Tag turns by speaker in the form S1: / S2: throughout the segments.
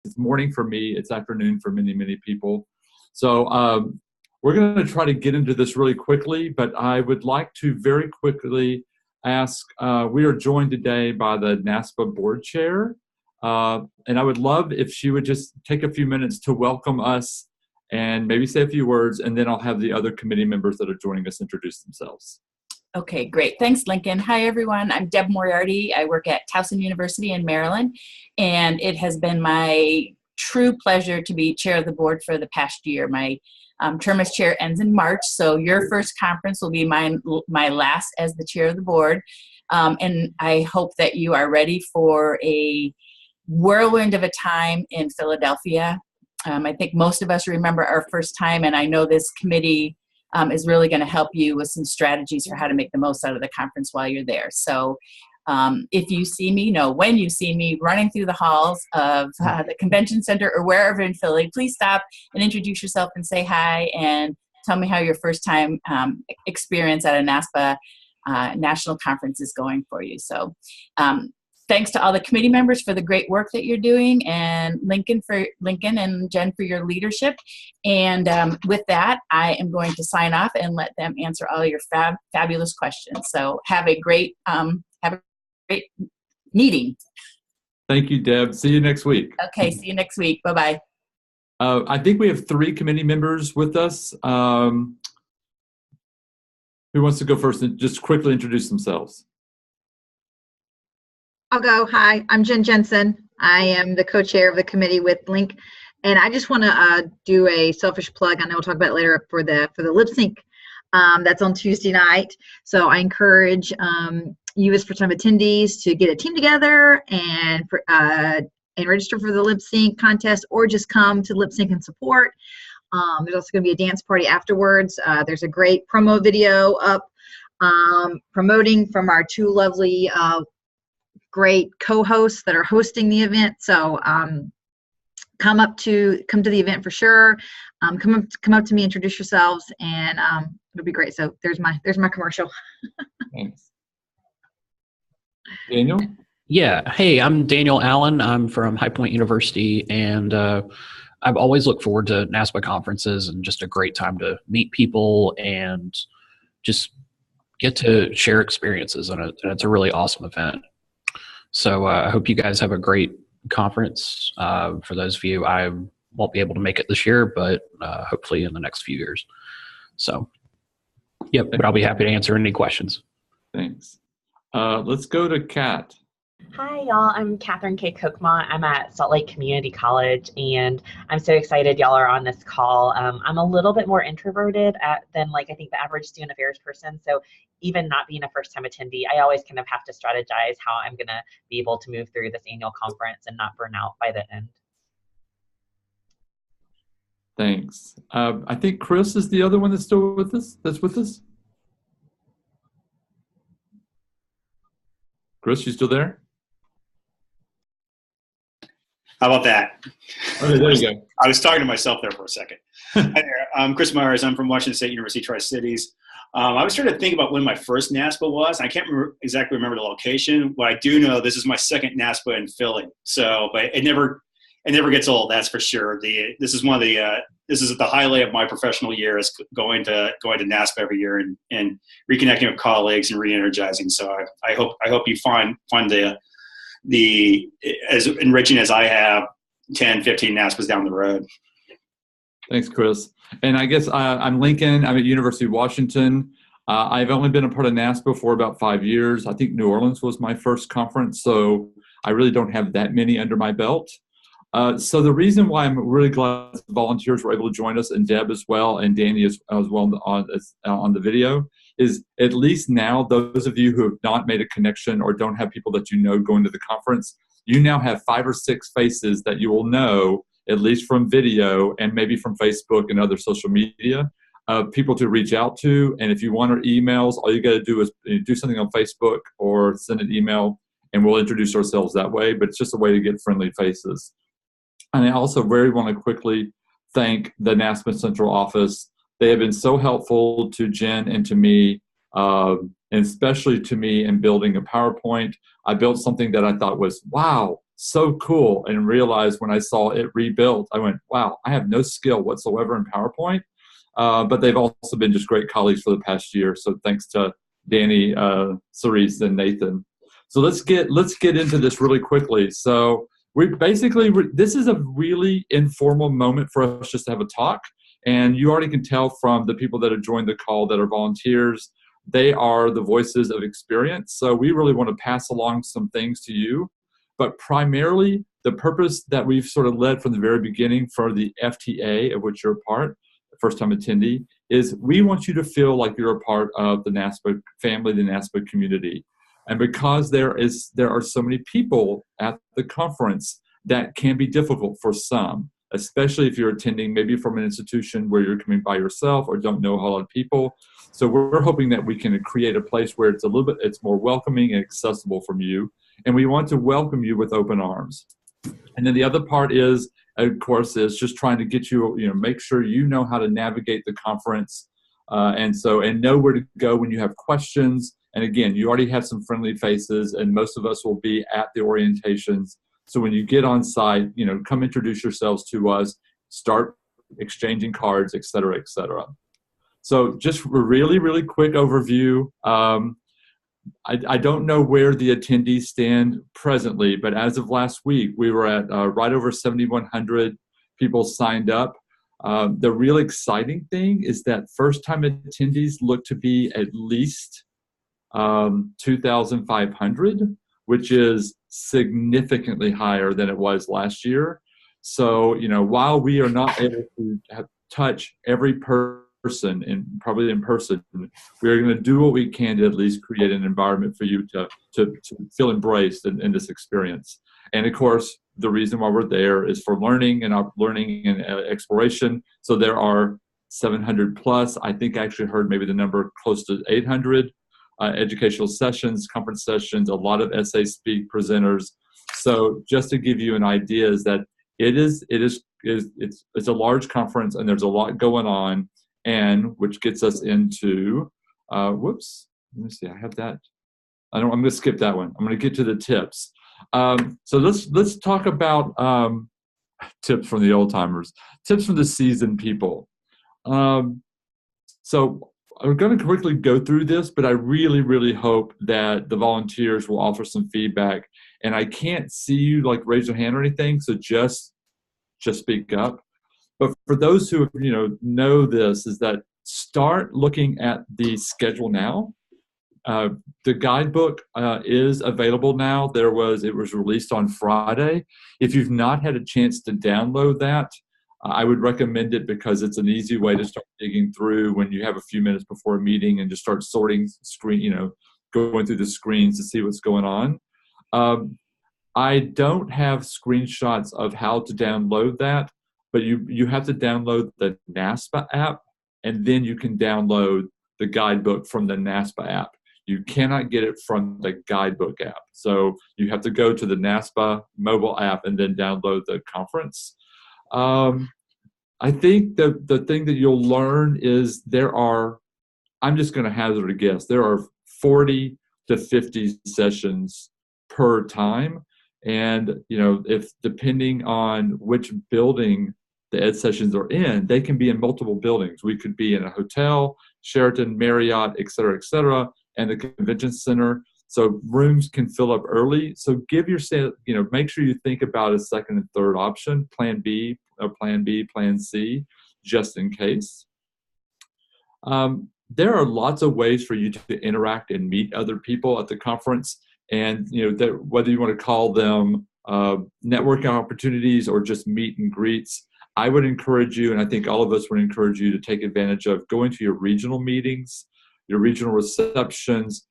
S1: It's morning for me. It's afternoon for many, many people. So we're going to try to get into this really quickly, but I would like to very quickly ask, we are joined today by the Naspa board chair, and I would love if she would just take a few minutes to welcome us and maybe say a few words, and then I'll have the other committee members that are joining us introduce themselves.
S2: Okay, great. Thanks, Lincoln. Hi, everyone. I'm Deb Moriarty. I work at Towson University in Maryland, and it has been my true pleasure to be chair of the board for the past year. My term as chair ends in March, so your first conference will be my last as the chair of the board, and I hope that you are ready for a whirlwind of a time in Philadelphia. I think most of us remember our first time, and I know this committee is really going to help you with some strategies for how to make the most out of the conference while you're there. So if you see me, when you see me running through the halls of the convention center or wherever in Philly, please stop and introduce yourself and say hi and tell me how your first time experience at a Naspa national conference is going for you. So thanks to all the committee members for the great work that you're doing, and Lincoln and Jen for your leadership. And with that, I am going to sign off and let them answer all your fabulous questions. So have a great meeting.
S1: Thank you, Deb. See you next week.
S2: Okay, see you next week. Bye-bye.
S1: I think we have 3 committee members with us. Who wants to go first and just quickly introduce themselves?
S3: I'll go. Hi, I'm Jen Jensen. I am the co-chair of the committee with Link, and I just want to do a selfish plug. I know we'll talk about it later for the lip sync that's on Tuesday night. So I encourage you as first-time attendees to get a team together and register for the lip sync contest, or just come to lip sync and support. There's also going to be a dance party afterwards. There's a great promo video up promoting from our 2 lovely great co-hosts that are hosting the event. So come to the event for sure. Come up to me, introduce yourselves, and it'll be great. So there's my commercial.
S1: Thanks. Daniel?
S4: Yeah. Hey, I'm Daniel Allen. I'm from High Point University, and I've always looked forward to NASPA conferences, and just a great time to meet people and just get to share experiences, and it's a really awesome event. So I hope you guys have a great conference. For those of you, I won't be able to make it this year, but hopefully in the next few years. So, yep, but I'll be happy to answer any questions.
S1: Thanks. Let's go to Kat.
S5: Hi, y'all. I'm Catherine K. Kochma. I'm at Salt Lake Community College, and I'm so excited y'all are on this call. I'm a little bit more introverted than I think the average student affairs person. So even not being a first-time attendee, I always kind of have to strategize how I'm going to be able to move through this annual conference and not burn out by the end.
S1: Thanks. I think Chris is the other one that's still with us. Chris, you still there?
S6: How about that?
S1: Okay, there you go.
S6: I was talking to myself there for a second. Hi there. I'm Chris Myers. I'm from Washington State University, Tri-Cities. I was trying to think about when my first NASPA was. I can't exactly remember the location. What I do know, this is my second NASPA in Philly. So, but it never gets old. That's for sure. This is the highlight of my professional year, is going to NASPA every year and reconnecting with colleagues and re-energizing. So I hope you find the as enriching as I have 10, 15 NASPAs down the road.
S1: Thanks, Chris. And I guess I'm Lincoln. I'm at University of Washington. I've only been a part of NASPA for about 5 years. I think New Orleans was my first conference, so I really don't have that many under my belt. So the reason why I'm really glad volunteers were able to join us, and Deb as well, and Danny as well on the video, is at least now those of you who have not made a connection or don't have people that you know going to the conference, you now have 5 or 6 faces that you will know, at least from video and maybe from Facebook and other social media, people to reach out to. And if you want our emails, all you got to do is do something on Facebook or send an email, and we'll introduce ourselves that way. But it's just a way to get friendly faces. And I also very want to quickly thank the NASPA Central Office. They have been so helpful to Jen and to me, and especially to me in building a PowerPoint. I built something that I thought was, wow, so cool, and realized when I saw it rebuilt, I went, wow, I have no skill whatsoever in PowerPoint. But they've also been just great colleagues for the past year. So thanks to Danny, Cerise, and Nathan. So let's get into this really quickly. So this is a really informal moment for us just to have a talk. And you already can tell from the people that have joined the call that are volunteers, they are the voices of experience. So we really want to pass along some things to you. But primarily, the purpose that we've sort of led from the very beginning for the FTA, of which you're a part, first-time attendee, is we want you to feel like you're a part of the NASPA family, the NASPA community. And because there are so many people at the conference, that can be difficult for some, especially if you're attending maybe from an institution where you're coming by yourself or don't know a whole lot of people. So we're hoping that we can create a place where it's more welcoming and accessible from you. And we want to welcome you with open arms. And then the other part is, of course, is just trying to get you, make sure you know how to navigate the conference, and know where to go when you have questions. And again, you already have some friendly faces, and most of us will be at the orientations. So when you get on site, come introduce yourselves to us, start exchanging cards, et cetera, et cetera. So just a really, really quick overview. I don't know where the attendees stand presently, but as of last week, we were at right over 7,100 people signed up. The real exciting thing is that first-time attendees look to be at least 2,500, which is significantly higher than it was last year. So, while we are not able to touch every person and probably in person, we are going to do what we can to at least create an environment for you to feel embraced in this experience. And of course, the reason why we're there is for learning and exploration. So there are 700 plus. I think I actually heard maybe the number close to 800 educational sessions, conference sessions, a lot of essay speak presenters. So just to give you an idea, is that it's a large conference and there's a lot going on. And which gets us into, whoops, let me see, I have that. I'm going to skip that one. I'm going to get to the tips. So let's talk about tips from the old timers, tips from the seasoned people. So I'm going to quickly go through this, but I really, really hope that the volunteers will offer some feedback. And I can't see you raise your hand or anything, so just speak up. But for those who know this, is that start looking at the schedule now. The guidebook is available now. It was released on Friday. If you've not had a chance to download that, I would recommend it because it's an easy way to start digging through when you have a few minutes before a meeting and just start sorting going through the screens to see what's going on. I don't have screenshots of how to download that, but you have to download the Naspa app, and then you can download the guidebook from the Naspa app. You cannot get it from the guidebook app. So you have to go to the Naspa mobile app and then download the conference. I think the thing that you'll learn is I'm just going to hazard a guess, there are 40 to 50 sessions per time. And, if depending on which building the ed sessions are in, they can be in multiple buildings. We could be in a hotel, Sheraton, Marriott, et cetera, and the convention center. So rooms can fill up early. So give yourself, make sure you think about a second and third option, plan B, plan C, just in case. There are lots of ways for you to interact and meet other people at the conference. And whether you want to call them networking opportunities or just meet and greets, I would encourage you, and I think all of us would encourage you, to take advantage of going to your regional meetings, your regional receptions.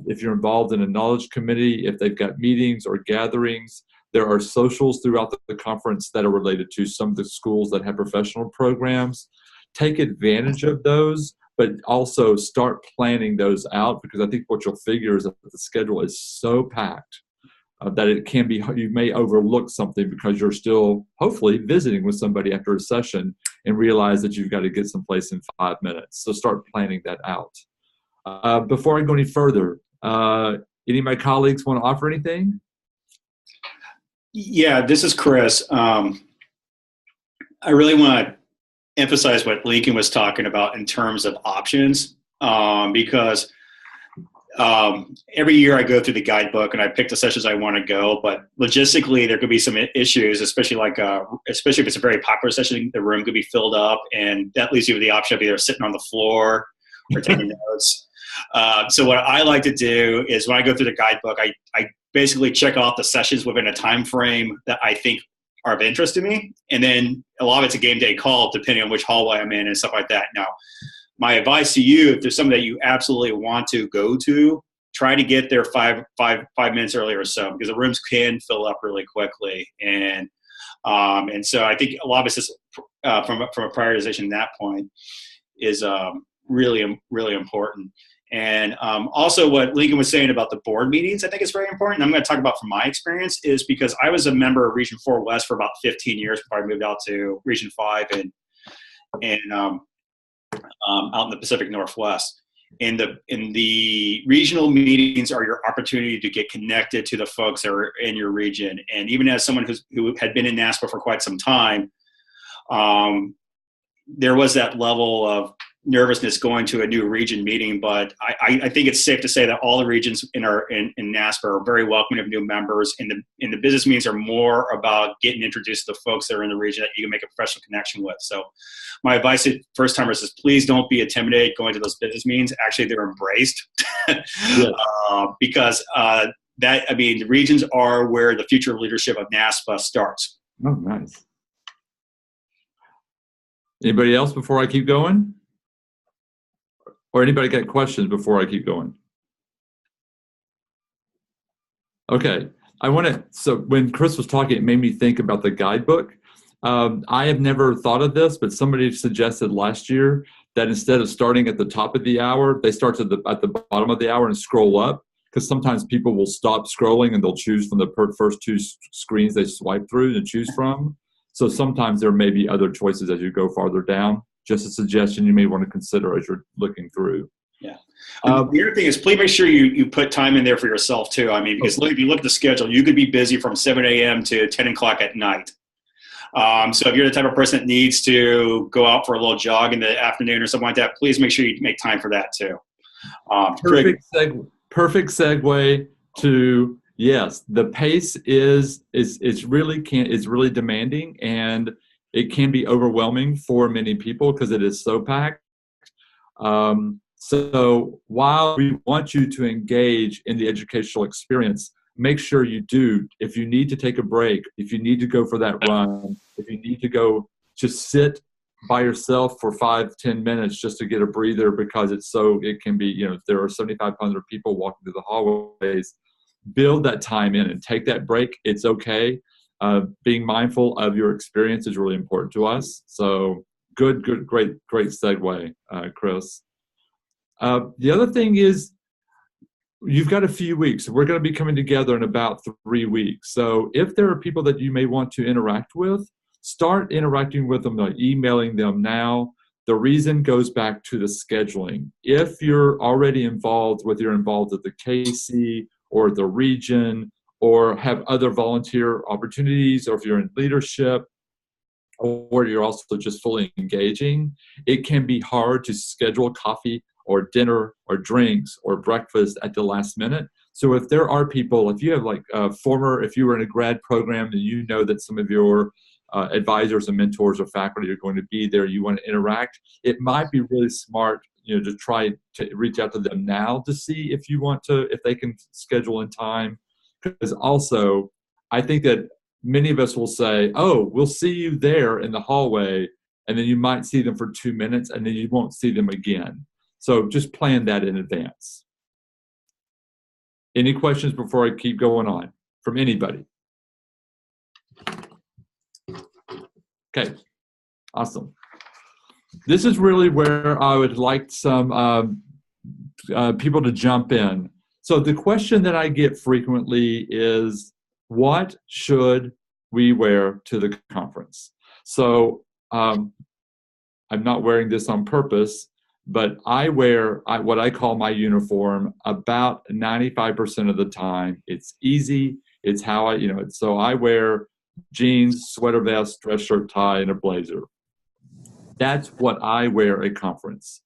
S1: If you're involved in a knowledge committee, if they've got meetings or gatherings, there are socials throughout the conference that are related to some of the schools that have professional programs. Take advantage of those, but also start planning those out, because I think what you'll figure is that the schedule is so packed that it can be, you may overlook something because you're still hopefully visiting with somebody after a session and realize that you've got to get someplace in 5 minutes. So start planning that out. Before I go any further, any of my colleagues want to offer anything?
S6: Yeah, this is Chris. I really want to emphasize what Lincoln was talking about in terms of options, because every year I go through the guidebook and I pick the sessions I want to go, but logistically there could be some issues, especially especially if it's a very popular session, the room could be filled up, and that leaves you with the option of either sitting on the floor or taking notes. So what I like to do is when I go through the guidebook, I basically check off the sessions within a time frame that I think are of interest to me, and then a lot of it's a game day call depending on which hallway I'm in and stuff like that. Now, my advice to you, if there's something that you absolutely want to go to, try to get there five minutes earlier or so, because the rooms can fill up really quickly. And so I think a lot of it's just from a prioritization at that point is really, really important. And also what Lincoln was saying about the board meetings, I think is very important. I'm going to talk about from my experience, is because I was a member of Region 4 West for about 15 years before I moved out to Region 5 and out in the Pacific Northwest. In the regional meetings are your opportunity to get connected to the folks that are in your region. And even as someone who had been in NASPA for quite some time, there was that level of nervousness going to a new region meeting, but I think it's safe to say that all the regions in NASPA are very welcoming of new members, and the business meetings are more about getting introduced to the folks that are in the region that you can make a professional connection with. So my advice to first timers is please don't be intimidated going to those business meetings. Actually, they're embraced.
S1: Yeah.
S6: Because the regions are where the future leadership of NASPA starts.
S1: Oh, nice. Anybody else before I keep going? Or anybody got questions before I keep going? Okay, so when Chris was talking, it made me think about the guidebook. I have never thought of this, but somebody suggested last year that instead of starting at the top of the hour, they start at the bottom of the hour and scroll up, because sometimes people will stop scrolling and they'll choose from the first two screens they swipe through to choose from. So sometimes there may be other choices as you go farther down. Just a suggestion you may want to consider as you're looking through.
S6: Yeah. The other thing is, please make sure you put time in there for yourself too. I mean, because if you look at the schedule, you could be busy from 7 a.m. to 10 o'clock at night. So if you're the type of person that needs to go out for a little jog in the afternoon or something like that, please make sure you make time for that too.
S1: Perfect segue to, yes, the pace is really demanding, and it can be overwhelming for many people because it is so packed. So while we want you to engage in the educational experience, make sure you do. If you need to take a break, if you need to go for that run, if you need to go just sit by yourself for 5-10 minutes just to get a breather, because it can be, if there are 7,500 people walking through the hallways, build that time in and take that break. It's okay. Being mindful of your experience is really important to us. So great segue, Chris. The other thing is, you've got a few weeks. We're going to be coming together in about 3 weeks. So if there are people that you may want to interact with, start interacting with them by emailing them now. The reason goes back to the scheduling. If you're already involved, whether you're involved at the KC or the region, or have other volunteer opportunities, or if you're in leadership, or you're also just fully engaging, it can be hard to schedule coffee or dinner or drinks or breakfast at the last minute. So if there are people, if you have if you were in a grad program and you know that some of your advisors and mentors or faculty are going to be there, you want to interact, it might be really smart, to try to reach out to them now to see if they can schedule in time. Because also, I think that many of us will say, oh, we'll see you there in the hallway, and then you might see them for 2 minutes and then you won't see them again. So just plan that in advance. Any questions before I keep going on from anybody? Okay, awesome. This is really where I would like some people to jump in. So the question that I get frequently is, what should we wear to the conference? So I'm not wearing this on purpose, but I wear what I call my uniform about 95% of the time. It's easy, It's how so I wear jeans, sweater vest, dress shirt, tie, and a blazer. That's what I wear at conference.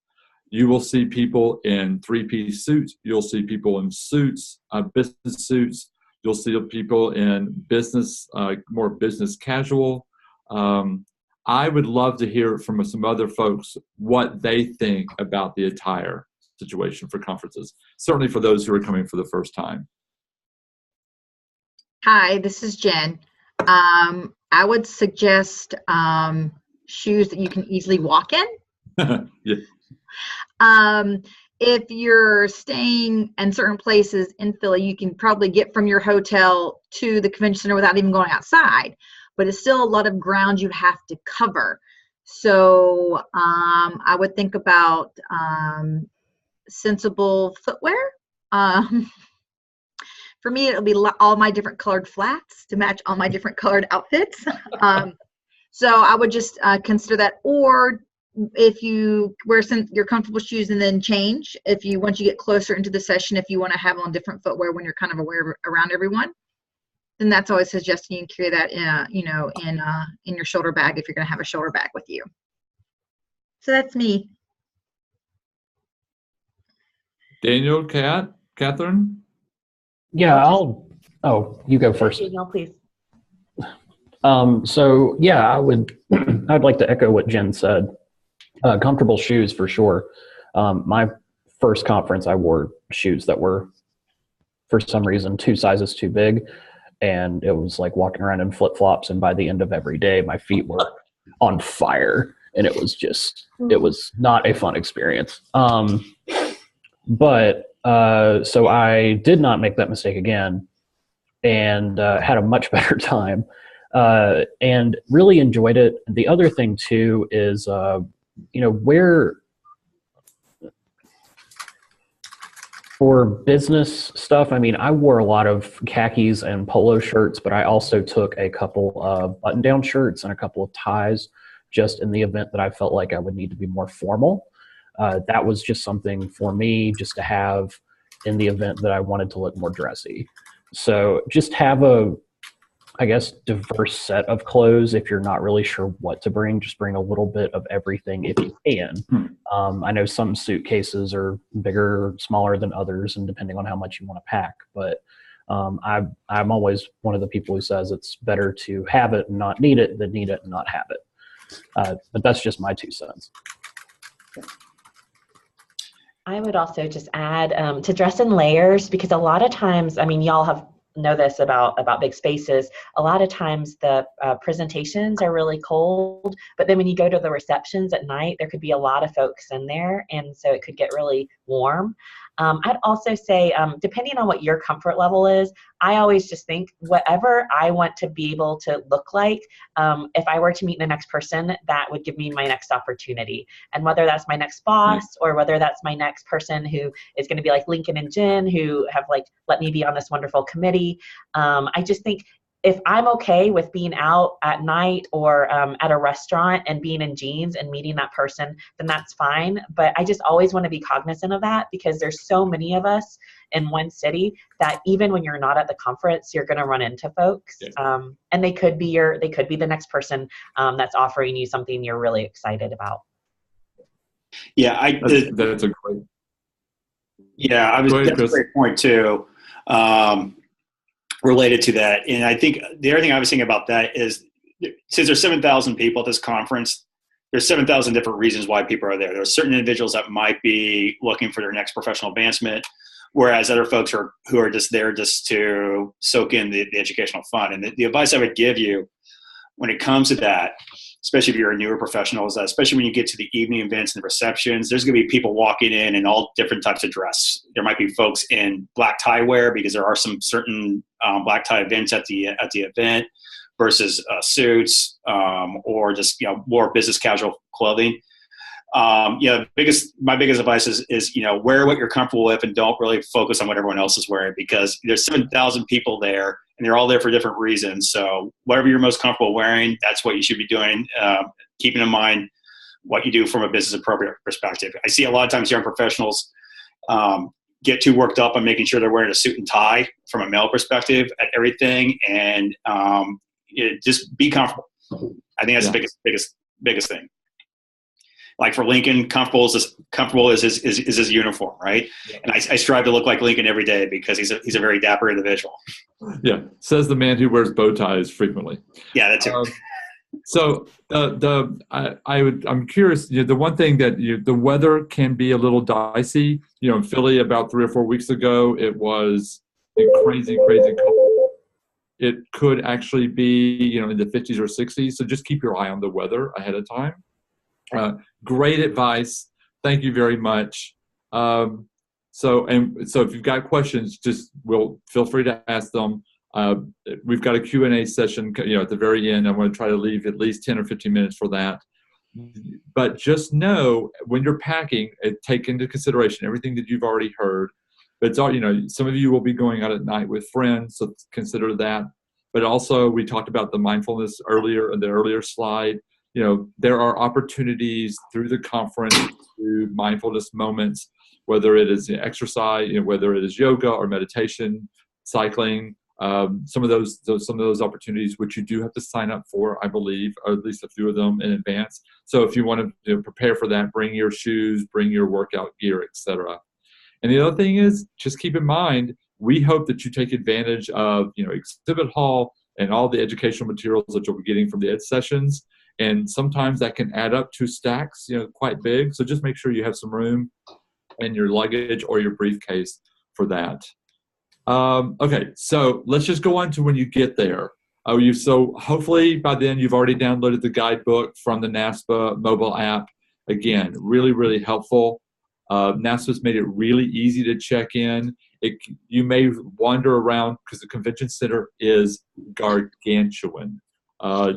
S1: You will see people in three-piece suits. You'll see people in suits, business suits. You'll see people in business, more business casual. I would love to hear from some other folks what they think about the attire situation for conferences, certainly for those who are coming for the first time.
S3: Hi, this is Jen. I would suggest shoes that you can easily walk in.
S1: Yeah.
S3: If you're staying in certain places in Philly, you can probably get from your hotel to the convention center without even going outside, but it's still a lot of ground you have to cover. So I would think about sensible footwear. For me, it'll be all my different colored flats to match all my different colored outfits. So I would just consider that. Or if you wear your comfortable shoes and then change, once you get closer into the session, if you want to have on different footwear when you're kind of aware around everyone, then that's always suggesting you can carry that in your shoulder bag if you're going to have a shoulder bag with you. So that's me.
S4: Daniel,
S1: Catherine?
S4: Yeah, you go first.
S5: Daniel, please.
S4: So yeah, I'd like to echo what Jen said. Comfortable shoes for sure. My first conference, I wore shoes that were, for some reason, 2 sizes too big, and it was like walking around in flip-flops, and by the end of every day, my feet were on fire, and it was not a fun experience. But so I did not make that mistake again, and had a much better time, and really enjoyed it. The other thing too is, where for business stuff, I mean, I wore a lot of khakis and polo shirts, but I also took a couple of button-down shirts and a couple of ties just in the event that I felt like I would need to be more formal. That was just something for me just to have in the event that I wanted to look more dressy. So just have a, I guess, diverse set of clothes. If you're not really sure what to bring, just bring a little bit of everything if you can. I know some suitcases are bigger or smaller than others, and depending on how much you want to pack. But I'm always one of the people who says it's better to have it and not need it than need it and not have it. But that's just my 2 cents.
S5: I would also just add to dress in layers, because a lot of times, I mean, y'all know this about big spaces. A lot of times the presentations are really cold, but then when you go to the receptions at night, there could be a lot of folks in there, and so it could get really warm. I'd also say, depending on what your comfort level is, I always just think whatever I want to be able to look like, if I were to meet the next person, that would give me my next opportunity. And whether that's my next boss or whether that's my next person who is going to be like Lincoln and Jen, who have like let me be on this wonderful committee, I just think if I'm okay with being out at night or at a restaurant and being in jeans and meeting that person, then that's fine. But I just always want to be cognizant of that, because there's so many of us in one city that even when you're not at the conference, you're going to run into folks, and they could be the next person that's offering you something you're really excited about.
S6: Yeah,
S1: that's a great.
S6: Yeah, that's a great point too. Related to that. And I think the other thing I was thinking about that is, since there's 7,000 people at this conference, there's 7,000 different reasons why people are there. There are certain individuals that might be looking for their next professional advancement, whereas other folks who are just there just to soak in the educational fun. And the advice I would give you when it comes to that, especially if you're a newer professional, is that especially when you get to the evening events and the receptions, there's going to be people walking in all different types of dress. There might be folks in black tie wear, because there are some certain black tie events at the event, versus suits or just more business casual clothing. My biggest advice is wear what you're comfortable with and don't really focus on what everyone else is wearing, because there's 7,000 people there and they're all there for different reasons. So whatever you're most comfortable wearing, that's what you should be doing, keeping in mind what you do from a business appropriate perspective. I see a lot of times young professionals get too worked up on making sure they're wearing a suit and tie from a male perspective at everything, and just be comfortable. I think that's the biggest thing. Like for Lincoln, comfortable is his uniform, right? Yeah. And I strive to look like Lincoln every day because he's a very dapper individual.
S1: Yeah, says the man who wears bow ties frequently.
S6: Yeah, that's it.
S1: So I'm curious. The one thing that the weather can be a little dicey. In Philly about 3 or 4 weeks ago, it was crazy cold. It could actually be in the 50s or 60s. So just keep your eye on the weather ahead of time. Great advice. Thank you very much. So if you've got questions, feel free to ask them. We've got a Q&A session, at the very end. I'm going to try to leave at least 10 or 15 minutes for that. But just know when you're packing, take into consideration everything that you've already heard. But it's all, some of you will be going out at night with friends, so consider that. But also, we talked about the mindfulness earlier in the earlier slide. There are opportunities through the conference to do mindfulness moments, whether it is exercise, whether it is yoga or meditation, cycling. Some of those opportunities, which you do have to sign up for, I believe, or at least a few of them in advance. So if you want to prepare for that, bring your shoes, bring your workout gear, etc. And the other thing is, just keep in mind, we hope that you take advantage of exhibit hall and all the educational materials that you'll be getting from the ed sessions. And sometimes that can add up to stacks, quite big. So just make sure you have some room in your luggage or your briefcase for that. Okay, so let's just go on to when you get there. So hopefully by then you've already downloaded the guidebook from the Naspa mobile app. Again, really, really helpful. NASPA's made it really easy to check in. You may wander around because the convention center is gargantuan.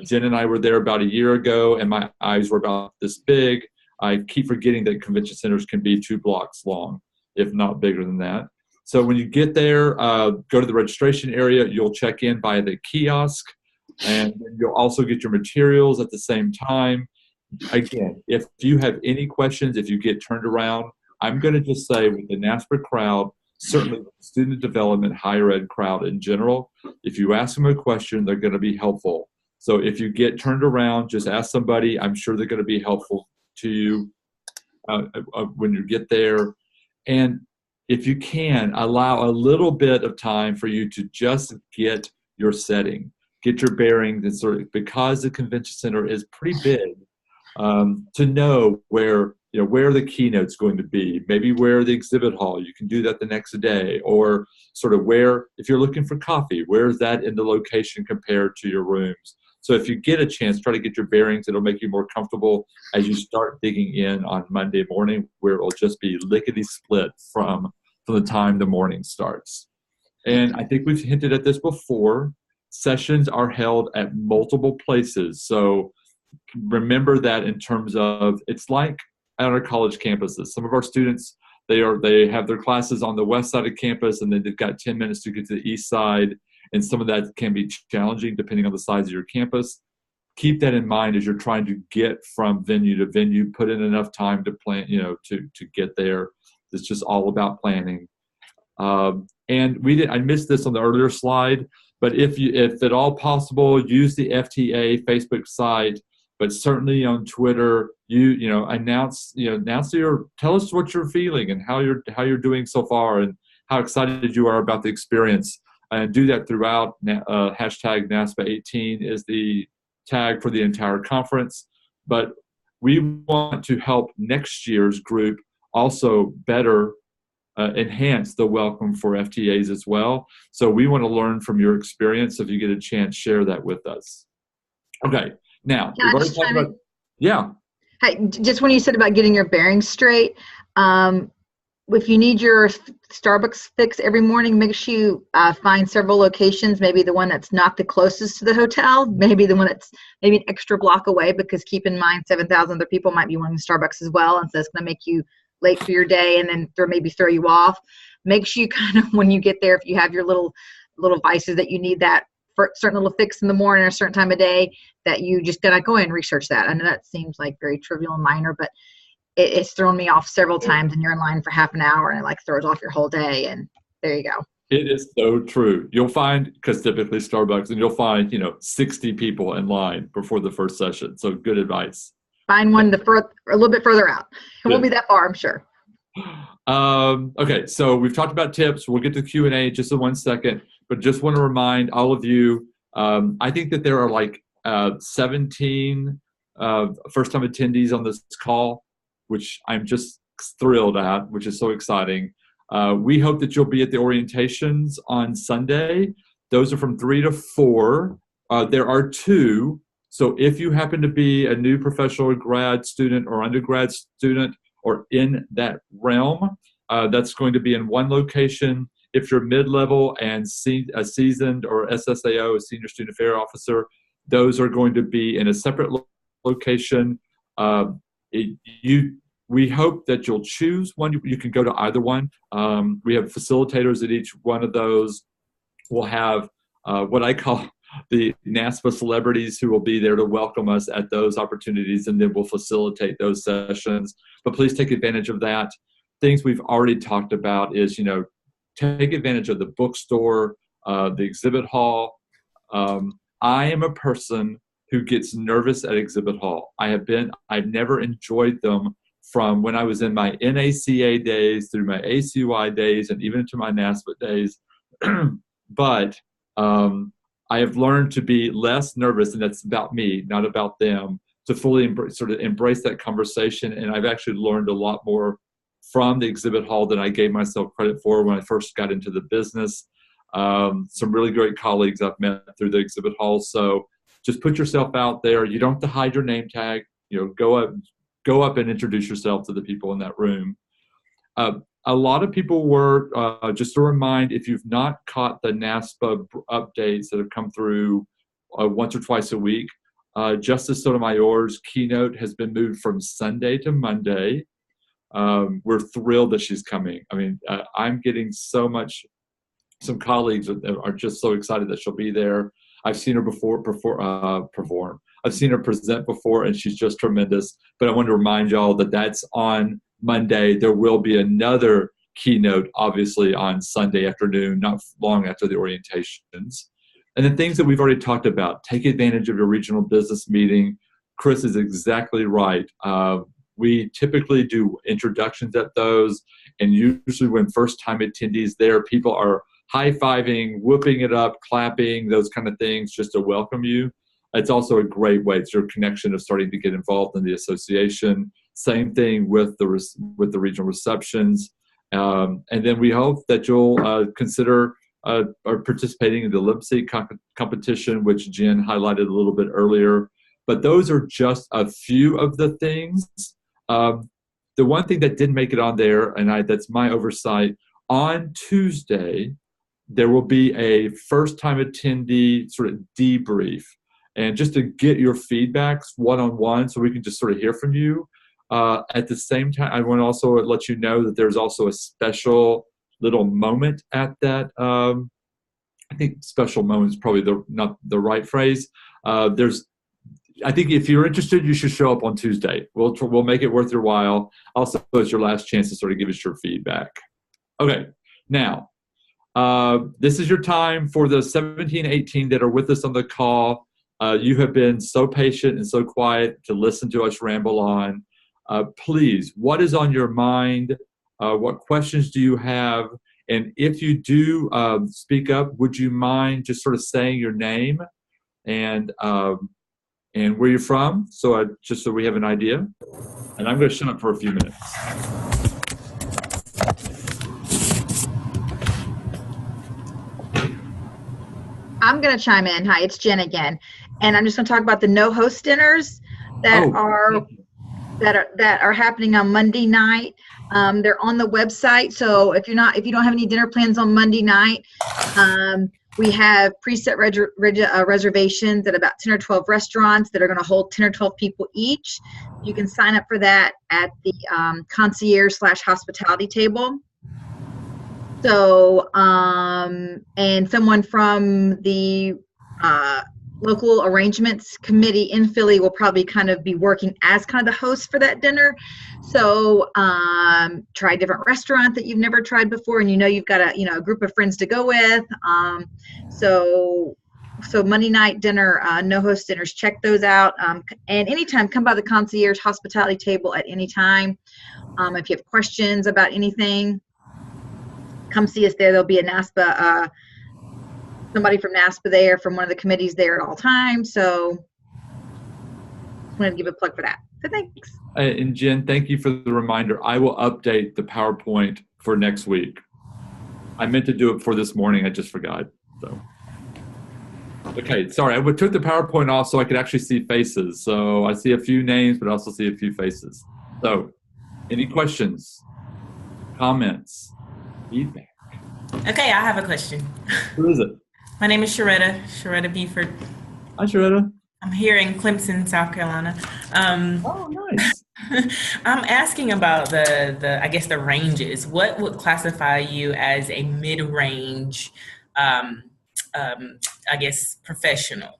S1: Jen and I were there about a year ago, and my eyes were about this big. I keep forgetting that convention centers can be 2 blocks long, if not bigger than that. So when you get there, go to the registration area. You'll check in by the kiosk, and you'll also get your materials at the same time. Again, if you have any questions, if you get turned around, I'm going to just say with the NASPA crowd, certainly the student development, higher ed crowd in general, if you ask them a question, they're going to be helpful. So if you get turned around, just ask somebody. I'm sure they're going to be helpful to you when you get there. And if you can, allow a little bit of time for you to just get your setting, get your bearings, and because the convention center is pretty big, to know where the keynote's going to be, maybe where the exhibit hall, you can do that the next day, or sort of where, if you're looking for coffee, where is that in the location compared to your rooms? So if you get a chance, try to get your bearings. It'll make you more comfortable as you start digging in on Monday morning, where it will just be lickety-split from the time the morning starts. And I think we've hinted at this before. Sessions are held at multiple places. So remember that in terms of, it's like at our college campuses. Some of our students, they have their classes on the west side of campus, and then they've got 10 minutes to get to the east side. And some of that can be challenging depending on the size of your campus. Keep that in mind as you're trying to get from venue to venue. Put in enough time to plan, to get there. It's just all about planning. And I missed this on the earlier slide, but if at all possible, use the FTA Facebook site, but certainly on Twitter, tell us what you're feeling and how you're doing so far and how excited you are about the experience. And do that throughout. Hashtag NASPA18 is the tag for the entire conference. But we want to help next year's group also better enhance the welcome for FTAs as well. So we want to learn from your experience. If you get a chance, share that with us. Okay, now, we've already talked about, yeah.
S3: Hey, just when you said about getting your bearings straight, if you need your Starbucks fix every morning, make sure you find several locations, maybe the one that's not the closest to the hotel, maybe the one that's maybe an extra block away, because keep in mind 7,000 other people might be wanting Starbucks as well, and so it's going to make you late for your day and then maybe throw you off. Make sure you kind of, when you get there, if you have your little vices that you need that for a certain little fix in the morning or a certain time of day, that you just gotta go in and research that. I know that seems like very trivial and minor, but it's thrown me off several times, and you're in line for half an hour, and it like throws off your whole day. And there you go.
S1: It is so true. You'll find, because typically Starbucks, and you'll find 60 people in line before the first session. So good advice.
S3: Find one a little bit further out. It won't be that far, I'm sure.
S1: Okay, so we've talked about tips. We'll get to Q&A just in 1 second, but just want to remind all of you, I think that there are like 17 first-time attendees on this call, which I'm just thrilled at, which is so exciting. We hope that you'll be at the orientations on Sunday. Those are from 3 to 4. There are 2. So if you happen to be a new professional or grad student or undergrad student or in that realm, that's going to be in one location. If you're mid-level and a seasoned or SSAO, a senior student affairs officer, those are going to be in a separate location. We hope that you'll choose one. You can go to either one. We have facilitators at each one of those. We'll have what I call the Naspa celebrities who will be there to welcome us at those opportunities, and then we'll facilitate those sessions. But please take advantage of that. Things we've already talked about is, take advantage of the bookstore, the exhibit hall. I am a person who gets nervous at exhibit hall. I've never enjoyed them from when I was in my NACA days through my ACUI days and even into my NASPA days. But I have learned to be less nervous, and that's about me, not about them, to fully embrace that conversation. And I've actually learned a lot more from the exhibit hall than I gave myself credit for when I first got into the business. Some really great colleagues I've met through the exhibit hall. So just put yourself out there. You don't have to hide your name tag. Go up and introduce yourself to the people in that room. A lot of people were, just to remind, if you've not caught the NASPA updates that have come through once or twice a week, Justice Sotomayor's keynote has been moved from Sunday to Monday. We're thrilled that she's coming. I mean, I'm getting some colleagues are just so excited that she'll be there. I've seen her perform. I've seen her present before, and she's just tremendous. But I want to remind y'all that that's on Monday. There will be another keynote, obviously, on Sunday afternoon, not long after the orientations. And the things that we've already talked about, take advantage of your regional business meeting. Chris is exactly right. We typically do introductions at those, and usually when first-time attendees there, people are high-fiving, whooping it up, clapping, those kind of things just to welcome you. It's also a great way. It's your connection of starting to get involved in the association. Same thing with the regional receptions. And then we hope that you'll consider participating in the lip sync competition, which Jen highlighted a little bit earlier. But those are just a few of the things. The one thing that didn't make it on there, and that's my oversight, on Tuesday, there will be a first-time attendee sort of debrief. And just to get your feedbacks one-on-one so we can just sort of hear from you. At the same time, I want to also let you know that there's also a special little moment at that. I think special moment is probably not the right phrase. I think if you're interested, you should show up on Tuesday. We'll make it worth your while. Also, it's your last chance to sort of give us your feedback. Okay, now, this is your time for the 17, 18 that are with us on the call. You have been so patient and so quiet to listen to us ramble on. Please, what is on your mind? What questions do you have? And if you do speak up, would you mind just sort of saying your name and where you're from, just so we have an idea? And I'm going to shut up for a few minutes.
S3: I'm going to chime in. Hi, it's Jen again. And I'm just going to talk about the no host dinners that are happening on Monday night. They're on the website. So if you don't have any dinner plans on Monday night, we have preset reservations at about 10 or 12 restaurants that are going to hold 10 or 12 people each. You can sign up for that at the concierge/hospitality table. So, and someone from the local arrangements committee in Philly will probably kind of be working as kind of the host for that dinner. So try a different restaurant that you've never tried before, and you've got a group of friends to go with. So Monday night dinner, no host dinners, check those out. And anytime, come by the concierge hospitality table at any time. If you have questions about anything, come see us there. There'll be a Naspa, somebody from Naspa there, from one of the committees there at all times. So I wanted to give a plug for that. So thanks.
S1: And Jen, thank you for the reminder. I will update the PowerPoint for next week. I meant to do it for this morning. I just forgot. So, okay, sorry. I took the PowerPoint off so I could actually see faces. So I see a few names, but I also see a few faces. So any questions, comments, feedback?
S7: Okay, I have a question.
S1: Who is it?
S7: My name is Sharetta Beeford.
S1: Hi, Sharetta.
S7: I'm here in Clemson, South Carolina.
S1: Oh, nice.
S7: I'm asking about the ranges. What would classify you as a mid-range, professional?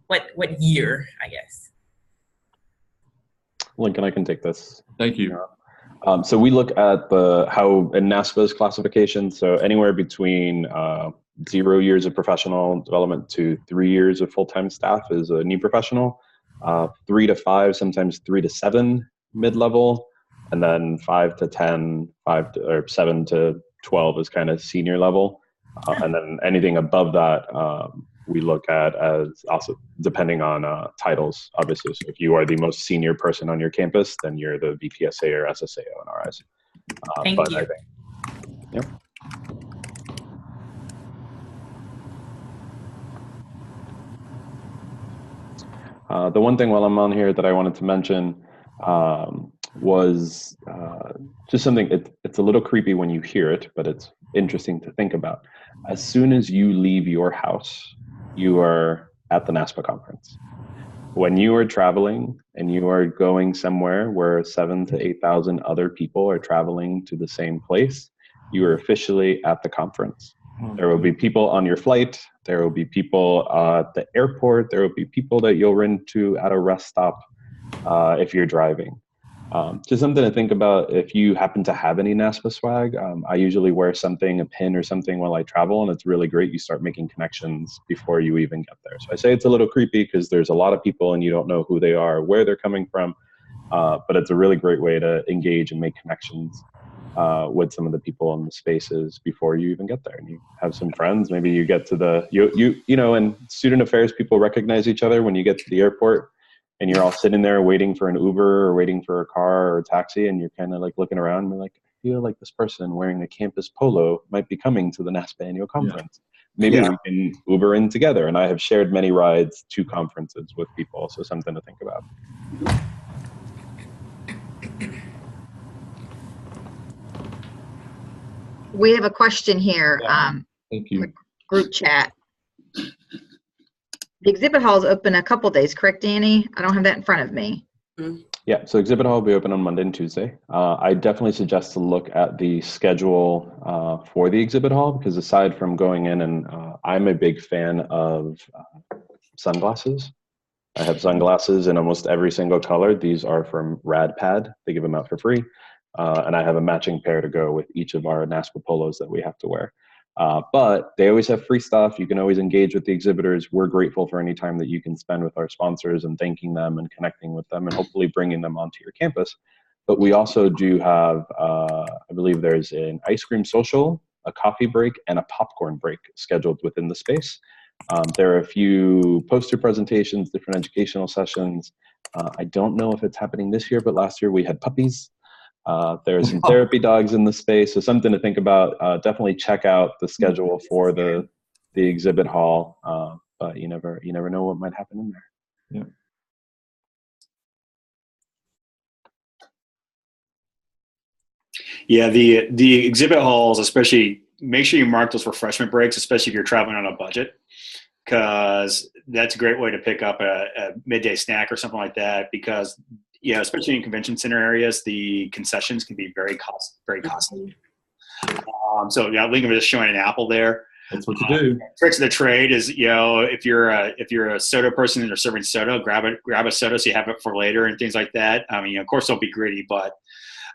S7: What year, I guess?
S8: Lincoln, I can take this.
S1: Thank you.
S8: So we look at how in NASPA's classification, so anywhere between 0 years of professional development to 3 years of full-time staff is a new professional, 3 to 5, sometimes 3 to 7 mid-level, and then 5 to 10, or 7 to 12 is kind of senior level. And then anything above that, we look at as also depending on titles, obviously. So if you are the most senior person on your campus, then you're the VPSA or SSAO in our eyes.
S7: Thank you.
S8: Yep. The one thing while I'm on here that I wanted to mention was just something, it's a little creepy when you hear it, but it's interesting to think about. As soon as you leave your house, you are at the NASPA conference. When you are traveling and you are going somewhere where 7,000 to 8,000 other people are traveling to the same place, you are officially at the conference. There will be people on your flight. There will be people at the airport. There will be people that you'll run into at a rest stop if you're driving. Just something to think about if you happen to have any NASPA swag. I usually wear something, a pin or something while I travel, and it's really great. You start making connections before you even get there. So I say it's a little creepy because there's a lot of people and you don't know who they are, where they're coming from, but it's a really great way to engage and make connections with some of the people in the spaces before you even get there. And you have some friends, maybe you get to you know, in student affairs, people recognize each other when you get to the airport. And you're all sitting there waiting for an Uber or waiting for a car or a taxi, and you're kind of like looking around and you're like, I feel like this person wearing a campus polo might be coming to the NASPA annual conference. Yeah. Maybe we can Uber in together. And I have shared many rides to conferences with people, so something to think about.
S3: We have a question here.
S1: Thank you.
S3: In the group chat. The exhibit hall is open a couple days, correct, Danny? I don't have that in front of me.
S8: Yeah, so exhibit hall will be open on Monday and Tuesday. I definitely suggest to look at the schedule for the exhibit hall, because aside from going in, and I'm a big fan of sunglasses. I have sunglasses in almost every single color. These are from RadPad. They give them out for free. And I have a matching pair to go with each of our NASPA polos that we have to wear. But they always have free stuff. You can always engage with the exhibitors. We're grateful for any time that you can spend with our sponsors and thanking them and connecting with them and hopefully bringing them onto your campus. But we also do have, I believe there's an ice cream social, a coffee break, and a popcorn break scheduled within the space. There are a few poster presentations, different educational sessions. I don't know if it's happening this year, but last year we had puppies. There are some therapy dogs in the space, so something to think about. Definitely check out the schedule for the exhibit hall, but you never know what might happen in there.
S6: Yeah, the exhibit halls, especially, make sure you mark those refreshment breaks, especially if you're traveling on a budget, because that's a great way to pick up a midday snack or something like that. Because especially in convention center areas, the concessions can be very costly. So Lincoln was just showing an apple there.
S1: That's what to do.
S6: Tricks of the trade is, if you're a soda person and they're serving soda, grab a soda so you have it for later and things like that. I mean, of course, don't be greedy, but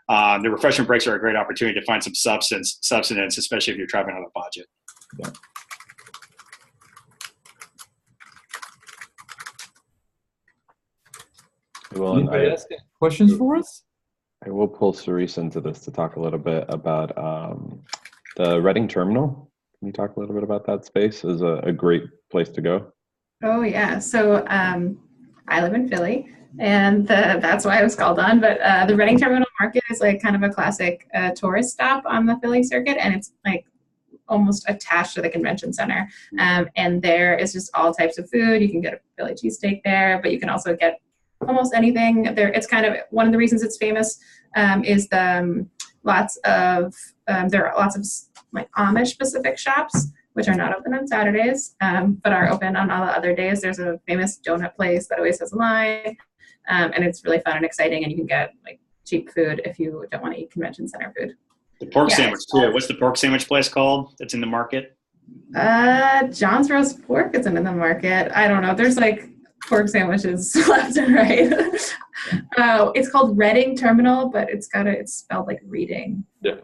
S6: the refreshment breaks are a great opportunity to find some substance, especially if you're traveling on a budget.
S1: Yeah.
S8: Well,
S1: Anybody else got questions for us?
S8: I will pull Cerise into this to talk a little bit about the Reading Terminal. Can you talk a little bit about that space? Is a great place to go.
S9: Oh yeah, so I live in Philly, and that's why I was called on. But the Reading Terminal Market is like kind of a classic tourist stop on the Philly circuit, and it's like almost attached to the convention center. And there is just all types of food. You can get a Philly cheesesteak there, but you can also get almost anything there. It's kind of one of the reasons it's famous is there are lots of like Amish specific shops, which are not open on Saturdays, but are open on all the other days. There's a famous donut place that always has a line, and it's really fun and exciting, and you can get like cheap food if you don't want to eat convention center food.
S6: The pork sandwich too. What's the pork sandwich place called that's in the market?
S9: John's Roast Pork isn't in the market. I don't know. There's like pork sandwiches left and right. It's called Reading Terminal, but it's spelled like reading.
S1: Yeah.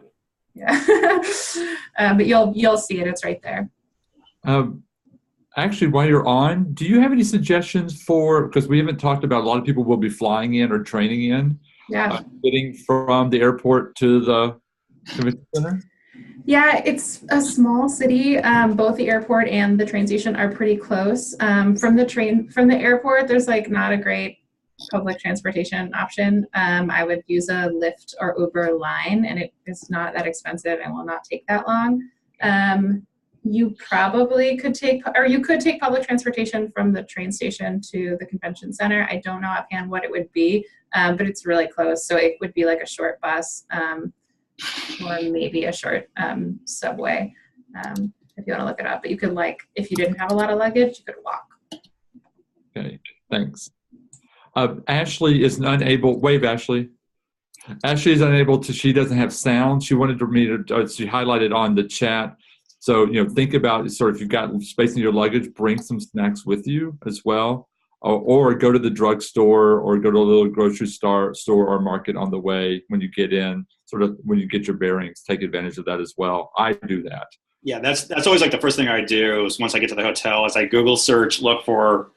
S9: Yeah. But you'll see it. It's right there.
S1: Actually, while you're on, do you have any suggestions because we haven't talked about, a lot of people will be flying in or training in.
S9: Yeah.
S1: Getting from the airport to the convention center?
S9: Yeah, it's a small city. Both the airport and the train station are pretty close. From the airport, there's like not a great public transportation option. I would use a Lyft or Uber line, and it is not that expensive and will not take that long. You probably could take public transportation from the train station to the convention center. I don't know offhand what it would be, but it's really close. So it would be like a short bus, or maybe a short subway, if you want to look it up. But you could, if you didn't have a lot of luggage, you could walk.
S1: Okay, thanks. Ashley is unable. Wave, Ashley. Ashley is unable to. She doesn't have sound. She wanted me to. She highlighted on the chat. So think about sort of, if you've got space in your luggage, bring some snacks with you as well, or go to the drugstore or go to a little grocery store or market on the way when you get in. Sort of when you get your bearings, take advantage of that as well. I do that.
S6: Yeah, that's always like the first thing I do is once I get to the hotel is I Google search, look for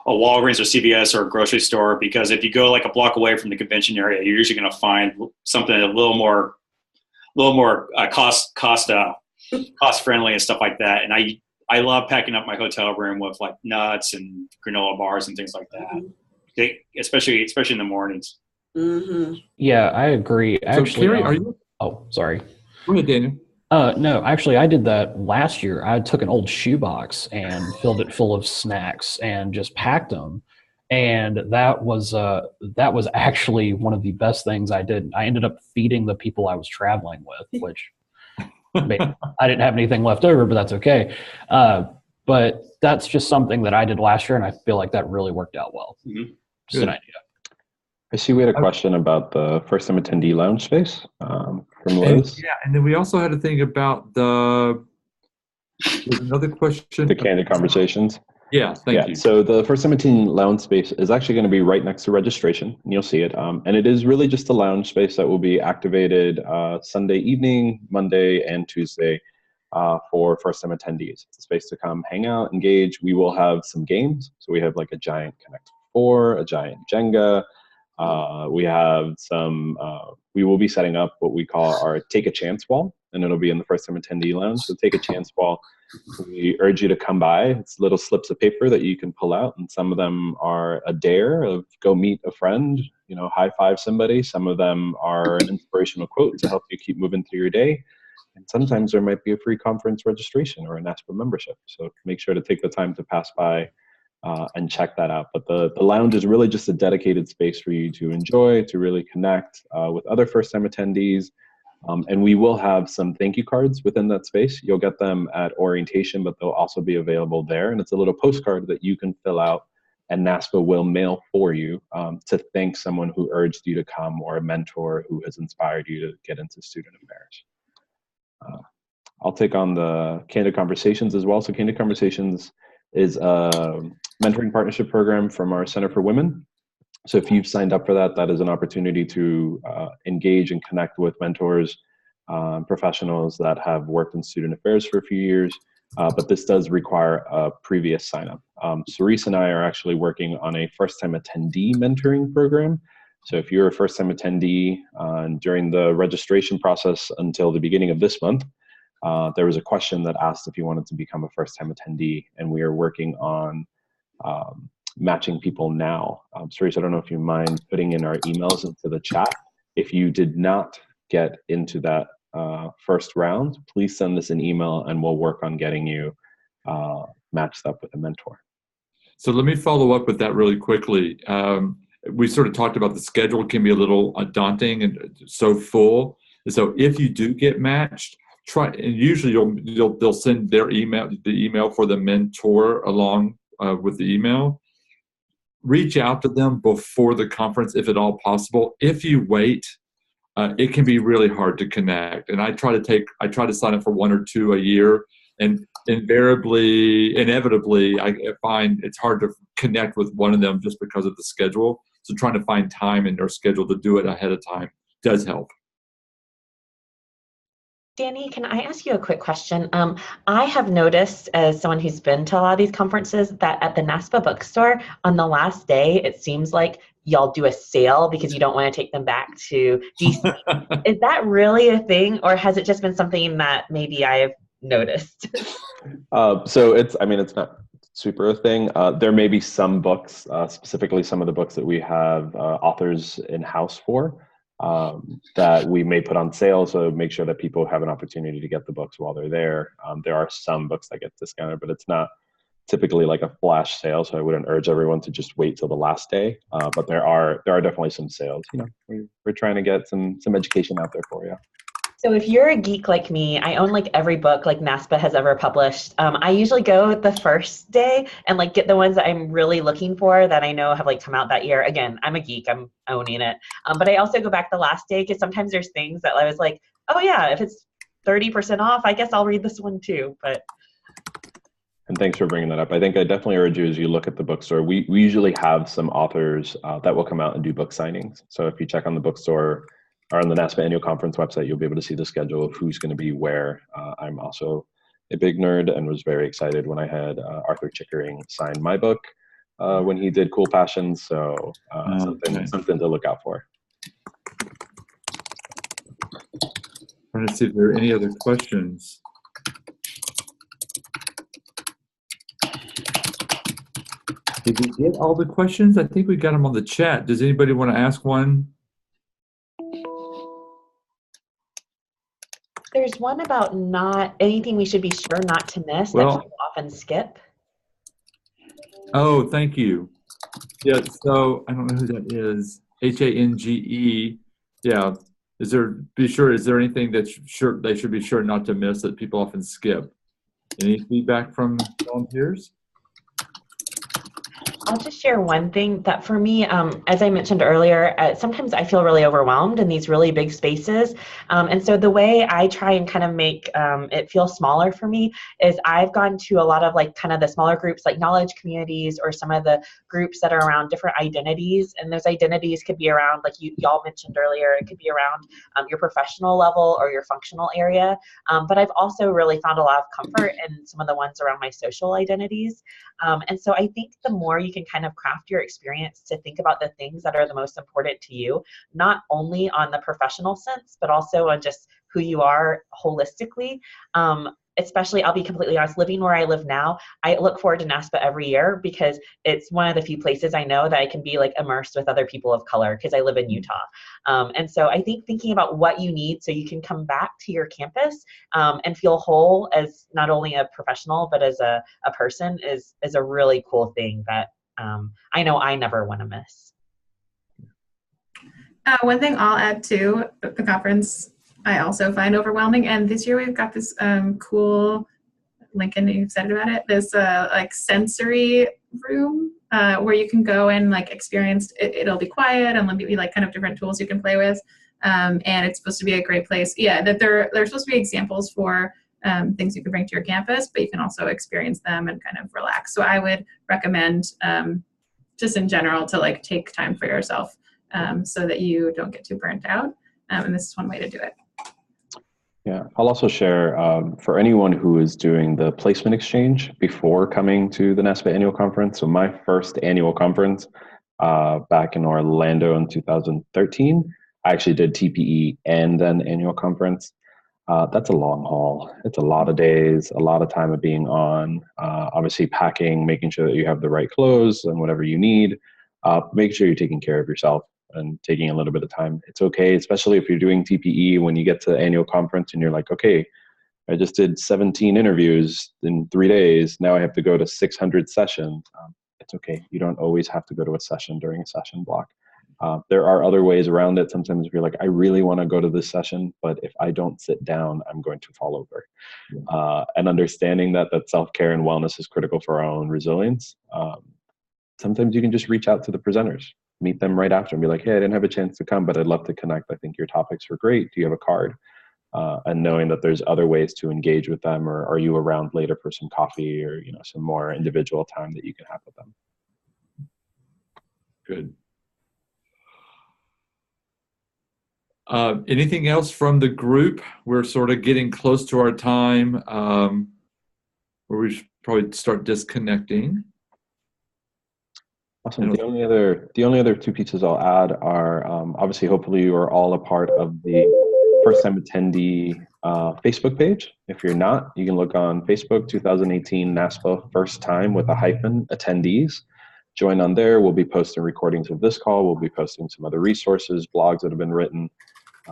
S6: a Walgreens or CVS or a grocery store, because if you go like a block away from the convention area, you're usually going to find something a little more cost friendly and stuff like that. And I love packing up my hotel room with like nuts and granola bars and things like that, especially in the mornings.
S10: Mm-hmm.
S4: Yeah, I agree. Actually,
S1: Carrie, are you?
S4: Oh, sorry.
S1: Go ahead, Daniel.
S4: No, actually, I did that last year. I took an old shoebox and filled it full of snacks and just packed them. And that was actually one of the best things I did. I ended up feeding the people I was traveling with, which I didn't have anything left over, but that's okay. But that's just something that I did last year, and I feel like that really worked out well.
S6: Mm-hmm.
S4: Just an idea.
S8: I see we had a question about the first-time attendee lounge space from Liz.
S1: And then we also had a thing about there's another question.
S8: The candid conversations.
S1: Yeah, thank you.
S8: So the first-time attendee lounge space is actually going to be right next to registration, and you'll see it. And it is really just a lounge space that will be activated Sunday evening, Monday, and Tuesday for first-time attendees. It's a space to come hang out, engage. We will have some games. So we have like a giant Connect 4, a giant Jenga. We have some, we will be setting up what we call our Take a Chance wall, and it'll be in the first time attendee lounge. So Take a Chance wall, we urge you to come by. It's little slips of paper that you can pull out, and some of them are a dare of go meet a friend, high five somebody. Some of them are an inspirational quote to help you keep moving through your day. And sometimes there might be a free conference registration or a Naspa membership. So make sure to take the time to pass by and check that out. But the lounge is really just a dedicated space for you to enjoy, to really connect with other first-time attendees. And we will have some thank you cards within that space. You'll get them at orientation, but they'll also be available there. And it's a little postcard that you can fill out, and Naspa will mail for you to thank someone who urged you to come, or a mentor who has inspired you to get into student affairs. I'll take on the Candid Conversations as well. So Candid Conversations is a mentoring partnership program from our Center for Women. So if you've signed up for that, that is an opportunity to engage and connect with mentors, professionals that have worked in student affairs for a few years. But this does require a previous sign up. Cerise and I are actually working on a first-time attendee mentoring program. So if you're a first-time attendee, during the registration process until the beginning of this month, there was a question that asked if you wanted to become a first-time attendee, and we are working on matching people now. Cerise, I don't know if you mind putting in our emails into the chat. If you did not get into that first round, please send us an email and we'll work on getting you matched up with a mentor.
S1: So let me follow up with that really quickly. We sort of talked about the schedule can be a little daunting and so full. And so if you do get matched, try, and usually they'll send their email, the email for the mentor along with the email. Reach out to them before the conference if at all possible. If you wait, it can be really hard to connect. And I try to sign up for 1 or 2 a year, and inevitably, I find it's hard to connect with one of them just because of the schedule. So trying to find time in their schedule to do it ahead of time does help.
S5: Danny, can I ask you a quick question? I have noticed, as someone who's been to a lot of these conferences, that at the Naspa bookstore, on the last day, it seems like y'all do a sale because you don't want to take them back to DC. Is that really a thing, or has it just been something that maybe I have noticed?
S8: So it's not super a thing. There may be some books, specifically some of the books that we have authors in-house for, that we may put on sale, so make sure that people have an opportunity to get the books while they're there. There are some books that get discounted, but it's not typically like a flash sale, so I wouldn't urge everyone to just wait till the last day. But there are definitely some sales. You know, we're trying to get some education out there for you.
S5: So if you're a geek like me, I own like every book like Naspa has ever published. I usually go the first day and like get the ones that I'm really looking for that I know have like come out that year. Again, I'm a geek, I'm owning it. But I also go back the last day because sometimes there's things that I was like, oh yeah, if it's 30% off, I guess I'll read this one too.
S8: And thanks for bringing that up. I think I definitely urge you, as you look at the bookstore, we usually have some authors that will come out and do book signings. So if you check on the bookstore or on the Naspa annual conference website, you'll be able to see the schedule of who's going to be where. I'm also a big nerd and was very excited when I had Arthur Chickering sign my book when he did Cool Passions. So something to look out for.
S1: Trying to see if there are any other questions. Did we get all the questions? I think we got them on the chat. Does anybody want to ask one?
S5: There's one about not anything we should be sure not to miss that people often skip.
S1: Oh, thank you. Yeah, so I don't know who that is. Hange. Yeah. Is there anything that they should be sure not to miss that people often skip? Any feedback from volunteers?
S5: I'll just share one thing that for me, as I mentioned earlier, sometimes I feel really overwhelmed in these really big spaces. And so the way I try and kind of make it feel smaller for me is I've gone to a lot of like kind of the smaller groups like knowledge communities or some of the groups that are around different identities. And those identities could be around, like y'all mentioned earlier, it could be around your professional level or your functional area. But I've also really found a lot of comfort in some of the ones around my social identities. And so I think the more you can kind of craft your experience to think about the things that are the most important to you, not only on the professional sense, but also on just who you are holistically. Especially, I'll be completely honest, living where I live now, I look forward to Naspa every year because it's one of the few places I know that I can be like immersed with other people of color because I live in Utah. And so I think thinking about what you need so you can come back to your campus and feel whole as not only a professional, but as a person is a really cool thing that I know I never want to miss.
S9: One thing I'll add to the conference I also find overwhelming, and this year we've got this cool, Lincoln, you excited about it, this like sensory room where you can go and like experience it. It'll be quiet and there'll be like kind of different tools you can play with, and it's supposed to be a great place. Yeah, that there are supposed to be examples for things you can bring to your campus, but you can also experience them and kind of relax. So I would recommend just in general to like take time for yourself so that you don't get too burnt out. And this is one way to do it.
S8: Yeah, I'll also share for anyone who is doing the placement exchange before coming to the NASPA annual conference. So my first annual conference back in Orlando in 2013, I actually did TPE and then annual conference. That's a long haul. It's a lot of days, a lot of time of being on, obviously packing, making sure that you have the right clothes and whatever you need. Make sure you're taking care of yourself and taking a little bit of time. It's okay, especially if you're doing TPE when you get to the annual conference and you're like, okay, I just did 17 interviews in 3 days. Now I have to go to 600 sessions. It's okay. You don't always have to go to a session during a session block. There are other ways around it. Sometimes if you're like, I really want to go to this session, but if I don't sit down, I'm going to fall over. And understanding that self-care and wellness is critical for our own resilience. Sometimes you can just reach out to the presenters, meet them right after and be like, hey, I didn't have a chance to come, but I'd love to connect. I think your topics were great. Do you have a card? And knowing that there's other ways to engage with them, or are you around later for some coffee or some more individual time that you can have with them.
S1: Good. Anything else from the group? We're sort of getting close to our time where we should probably start disconnecting.
S8: Awesome. The only other two pieces I'll add are obviously, hopefully, you are all a part of the first-time attendee Facebook page. If you're not, you can look on Facebook, 2018 NASPA First Time with a hyphen attendees. Join on there. We'll be posting recordings of this call. We'll be posting some other resources, blogs that have been written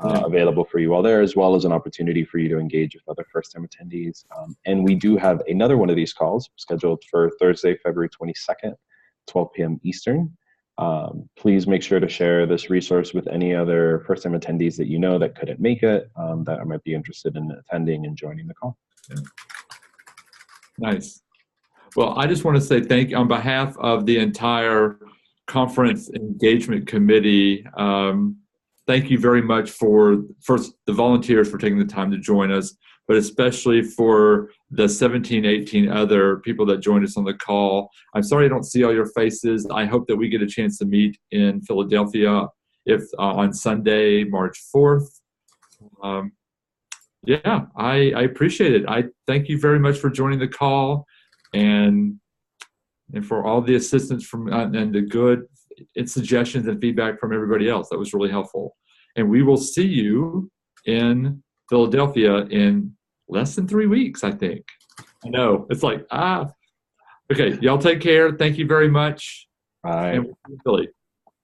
S8: available for you all there, as well as an opportunity for you to engage with other first-time attendees. And we do have another one of these calls scheduled for Thursday, February 22nd. 12 p.m. Eastern. Please make sure to share this resource with any other first-time attendees that you know that couldn't make it, that might be interested in attending and joining the call.
S1: Yeah. Nice. Well, I just want to say thank you on behalf of the entire conference engagement committee. Thank you very much for first the volunteers for taking the time to join us, but especially for the 17, 18 other people that joined us on the call. I'm sorry I don't see all your faces. I hope that we get a chance to meet in Philadelphia on Sunday, March 4th. Yeah, I appreciate it. I thank you very much for joining the call and for all the assistance from and the good suggestions and feedback from everybody else. That was really helpful. And we will see you in Philadelphia in less than 3 weeks, I think. I know. It's like, okay, y'all take care. Thank you very much.
S8: Bye.
S1: And we'll see you in Philly.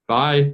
S1: Bye.